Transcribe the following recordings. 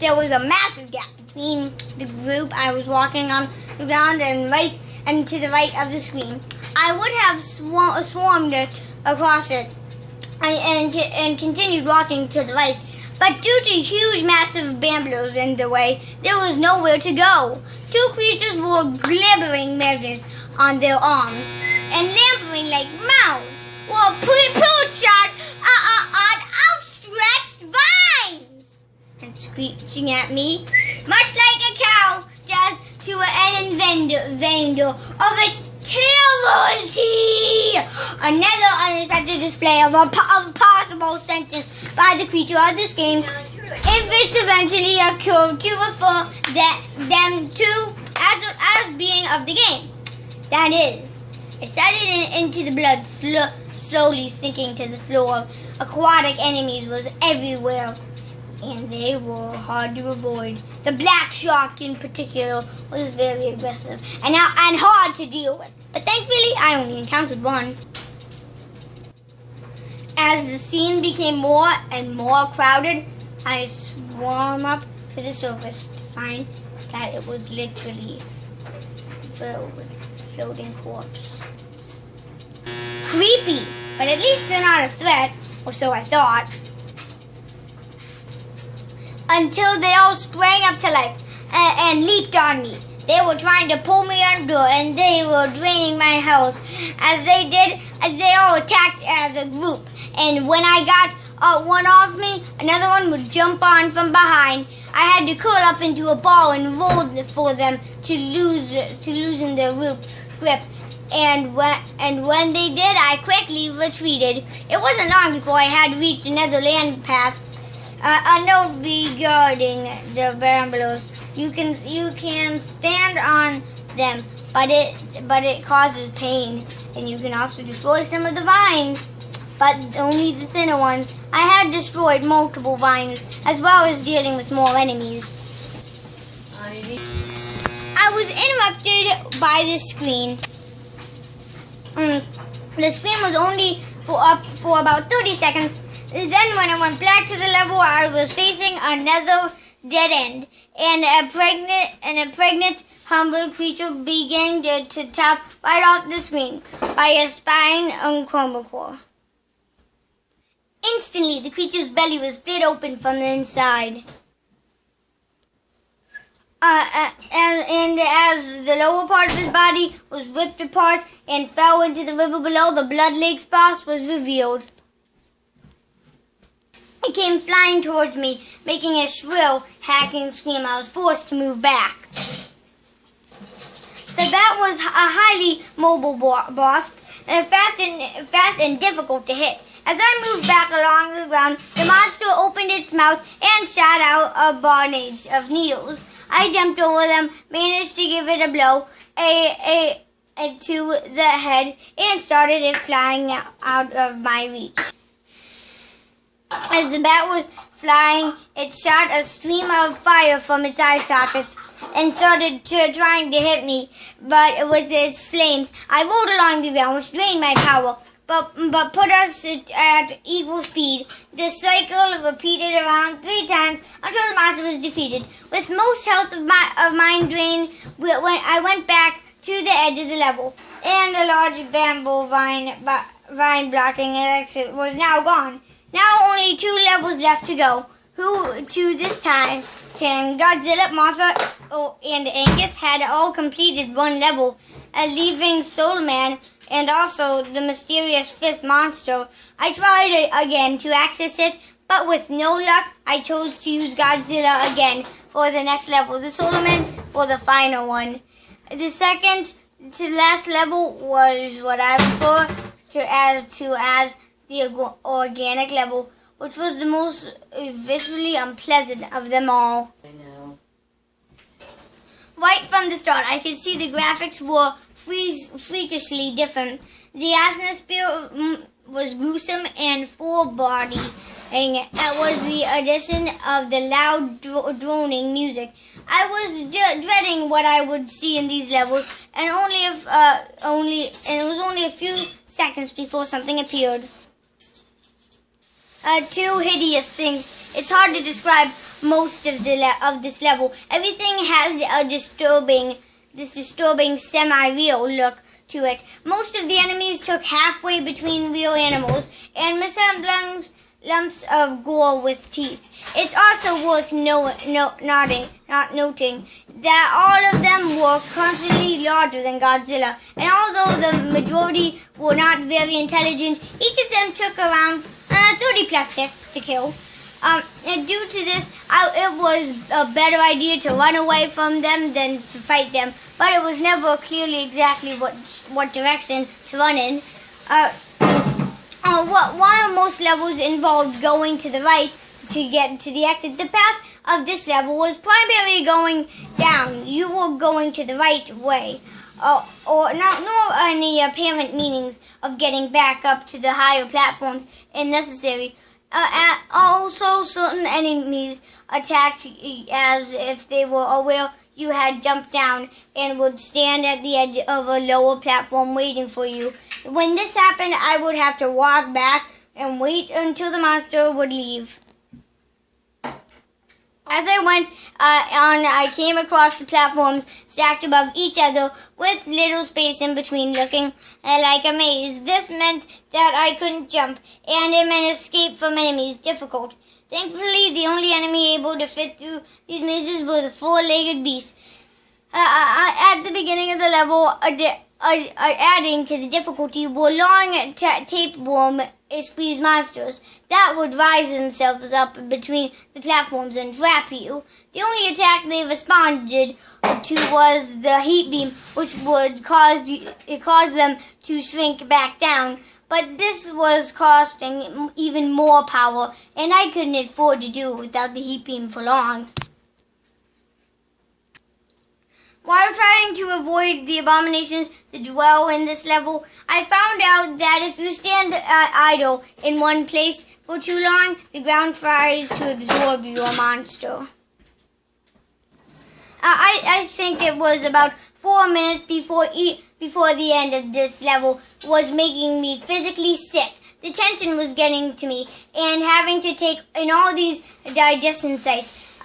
there was a massive gap between the group I was walking on the ground and to the right of the screen. I would have swarmed across it and continued walking to the right, but due to huge, massive bamboos in the way, there was nowhere to go. Two creatures wore glittering magnets on their arms and lampering like mouths were perched on outstretched vines and screeching at me, much like a cow does to an invader of its territory. Another unexpected display of possible sentence by the creature of this game, if it eventually occurred to refer them to as being of the game. That is, it started into the blood, slowly sinking to the floor. Aquatic enemies was everywhere, and they were hard to avoid. The black shark in particular was very aggressive and hard to deal with, but thankfully I only encountered one. As the scene became more and more crowded, I swam up to the surface to find that it was literally filled with floating corpse. Creepy, but at least they're not a threat, or so I thought. Until they all sprang up to life and leaped on me. They were trying to pull me under, and they were draining my health. As they all attacked as a group. And when I got one off me, another one would jump on from behind. I had to curl up into a ball and roll for them to loosen their grip. And when they did, I quickly retreated. It wasn't long before I had reached another land path. A note regarding the brambles. You can stand on them, but it causes pain, and you can also destroy some of the vines, but only the thinner ones. I had destroyed multiple vines, as well as dealing with more enemies. I was interrupted by the screen. The screen was only up for about 30 seconds. Then when I went back to the level, I was facing another dead end, and a pregnant humble creature began to tap right off the screen by a spine and chromocore. Instantly, the creature's belly was split open from the inside. And as the lower part of his body was ripped apart and fell into the river below, the blood lake spots was revealed. It came flying towards me, making a shrill, hacking scream. I was forced to move back. The bat was a highly mobile boss, fast and difficult to hit. As I moved back along the ground, the monster opened its mouth and shot out a barrage of needles. I jumped over them, managed to give it a blow to the head, and started it flying out of my reach. As the bat was flying, it shot a stream of fire from its eye sockets and started trying to hit me, but with its flames, I rolled along the ground, which drained my power, but put us at equal speed. The cycle repeated around 3 times until the monster was defeated. With most health of mine drained, I went back to the edge of the level, and the large bamboo vine blocking an exit was now gone. Now only 2 levels left to go. Who to this time, Godzilla, Mothra, and Angus had all completed 1 level, leaving Soul Man and also the mysterious 5th monster. I tried again to access it, but with no luck, I chose to use Godzilla again for the next level, the Soul Man for the final one. The second to last level was what I refer to as the organic level, which was the most visually unpleasant of them all. I know. Right from the start, I could see the graphics were freakishly different. The atmosphere was gruesome and foreboding. It was the addition of the loud droning music. I was dreading what I would see in these levels, and it was only a few seconds before something appeared. 2 hideous things. It's hard to describe most of this level. Everything has this disturbing semi-real look to it. Most of the enemies took halfway between real animals and resembled lumps of gore with teeth. It's also worth noting that all of them were constantly larger than Godzilla, and although the majority were not very intelligent, each of them took around 30 plus hits to kill. And due to this, it was a better idea to run away from them than to fight them, but it was never clearly exactly what direction to run in. While most levels involved going to the right to get to the exit, the path of this level was primarily going down. You were going to the right way, nor any apparent meanings of getting back up to the higher platforms if necessary. Also, certain enemies attacked as if they were aware you had jumped down and would stand at the edge of a lower platform waiting for you. When this happened, I would have to walk back and wait until the monster would leave. As I went on, I came across the platforms stacked above each other with little space in between, looking like a maze. This meant that I couldn't jump, and it meant escape from enemies difficult. Thankfully, the only enemy able to fit through these mazes were the four-legged beasts. At the beginning of the level, adding to the difficulty were long tapeworm squeeze monsters that would rise themselves up between the platforms and trap you. The only attack they responded to was the heat beam, which would cause them to shrink back down. But this was costing even more power, and I couldn't afford to do it without the heat beam for long. While trying to avoid the abominations that dwell in this level, I found out that if you stand idle in one place for too long, the ground tries to absorb your monster. I think it was about 4 minutes before the end of this level was making me physically sick. The tension was getting to me, and having to take in all these disgusting sights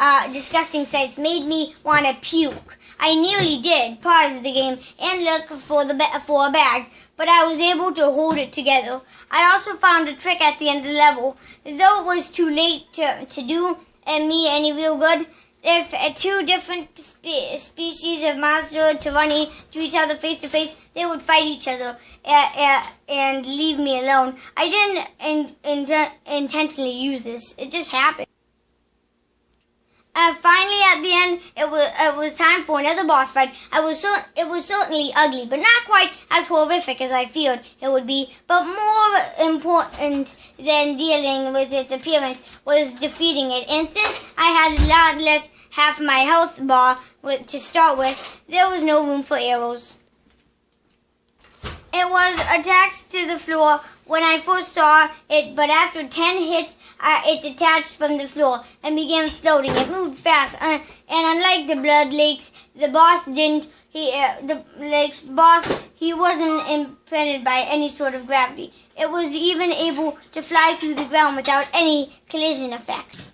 made me want to puke. I nearly did pause the game and look for a bag, but I was able to hold it together. I also found a trick at the end of the level. Though it was too late to do me any real good, if two different species of monster to run to each other face to face, they would fight each other and leave me alone. I didn't intentionally use this. It just happened. Finally, at the end, it was time for another boss fight. It was certainly ugly, but not quite as horrific as I feared it would be. But more important than dealing with its appearance was defeating it. And since I had a lot less half my health bar to start with, there was no room for arrows. It was attached to the floor when I first saw it, but after 10 hits, it detached from the floor and began floating. It moved fast, and unlike the blood lakes, the boss didn't. He wasn't impeded by any sort of gravity. It was even able to fly through the ground without any collision effect.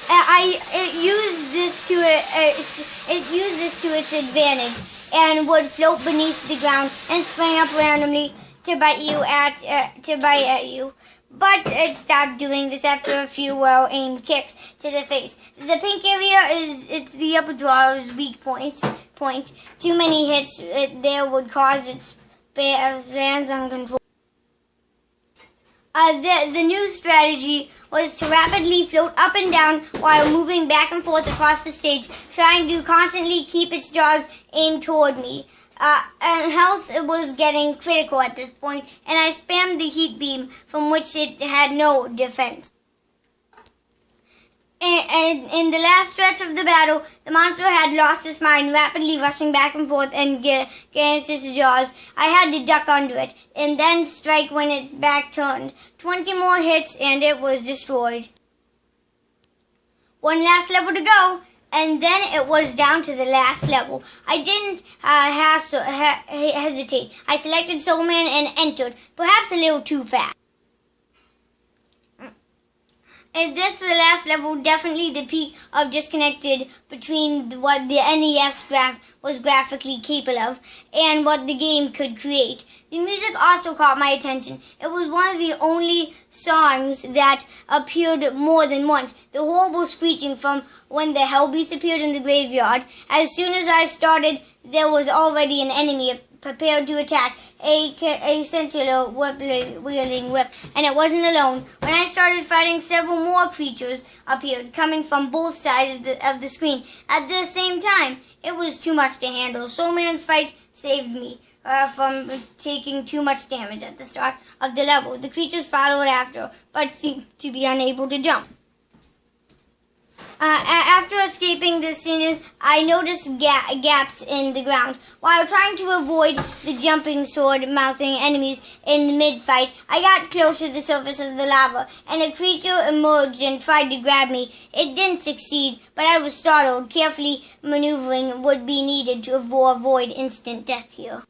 It used this to its advantage and would float beneath the ground and spring up randomly to bite at you. But it stopped doing this after a few well-aimed kicks to the face. The pink area it's the upper jaw's weak point. Too many hits there would cause its hands uncontrollable. The new strategy was to rapidly float up and down while moving back and forth across the stage, trying to constantly keep its jaws aimed toward me. And health was getting critical at this point, and I spammed the heat beam from which it had no defense. And in the last stretch of the battle, the monster had lost its mind, rapidly rushing back and forth and against its jaws. I had to duck under it, and then strike when its back turned. 20 more hits, and it was destroyed. One last level to go, and then it was down to the last level. I didn't hesitate. I selected Soulman and entered, perhaps a little too fast. And this, the last level, definitely the peak of disconnected between what the NES was graphically capable of and what the game could create. The music also caught my attention. It was one of the only songs that appeared more than once. The horrible screeching from when the Hellbeast appeared in the graveyard. As soon as I started, there was already an enemy prepared to attack, a sentinel wielding whip, and it wasn't alone. When I started fighting, several more creatures appeared, coming from both sides of the screen at the same time. It was too much to handle. Soulman's fight saved me from taking too much damage at the start of the level. The creatures followed after, but seemed to be unable to jump. After escaping the sinners, I noticed gaps in the ground. While trying to avoid the jumping sword-mouthing enemies in the mid-fight, I got close to the surface of the lava, and a creature emerged and tried to grab me. It didn't succeed, but I was startled. Carefully maneuvering would be needed to avoid instant death here.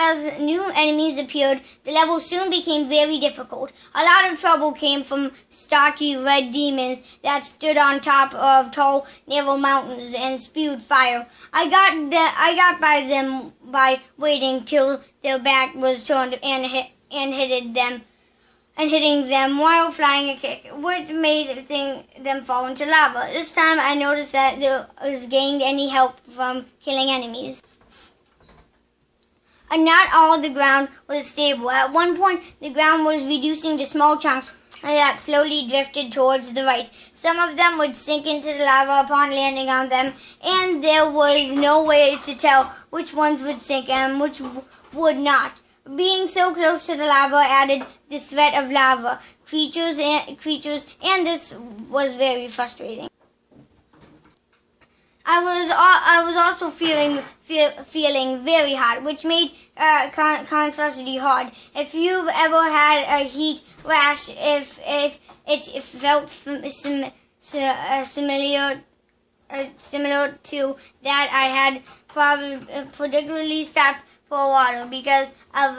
As new enemies appeared, the level soon became very difficult. A lot of trouble came from stocky red demons that stood on top of tall, narrow mountains and spewed fire. I got by them by waiting till their back was turned and hitting them while flying a kick, which made them fall into lava. This time I noticed that there was gained any help from killing enemies. And not all the ground was stable. At one point, the ground was reducing to small chunks that slowly drifted towards the right. Some of them would sink into the lava upon landing on them, and there was no way to tell which ones would sink and which would not. Being so close to the lava added the threat of lava creatures, and this was very frustrating. I was also feeling very hot, which made contrasty hard. If you've ever had a heat rash, if it felt similar to that, I had probably particularly stopped for water because of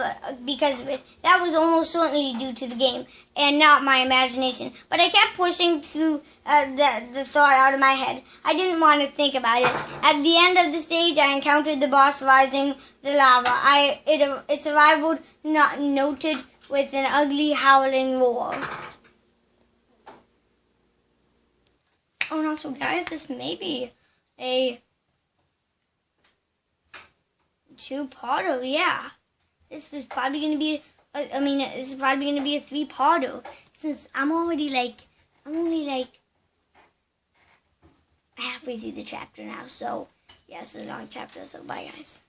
it. That was almost certainly due to the game and not my imagination. But I kept pushing through the thought out of my head. I didn't want to think about it. At the end of the stage, I encountered the boss rising the lava. Its arrival noted with an ugly howling roar. Oh no, so guys, this may be a two-parter, yeah. This is probably going to be, this is probably going to be a three-parter, since I'm only halfway through the chapter now, so, yeah, this is a long chapter, so bye, guys.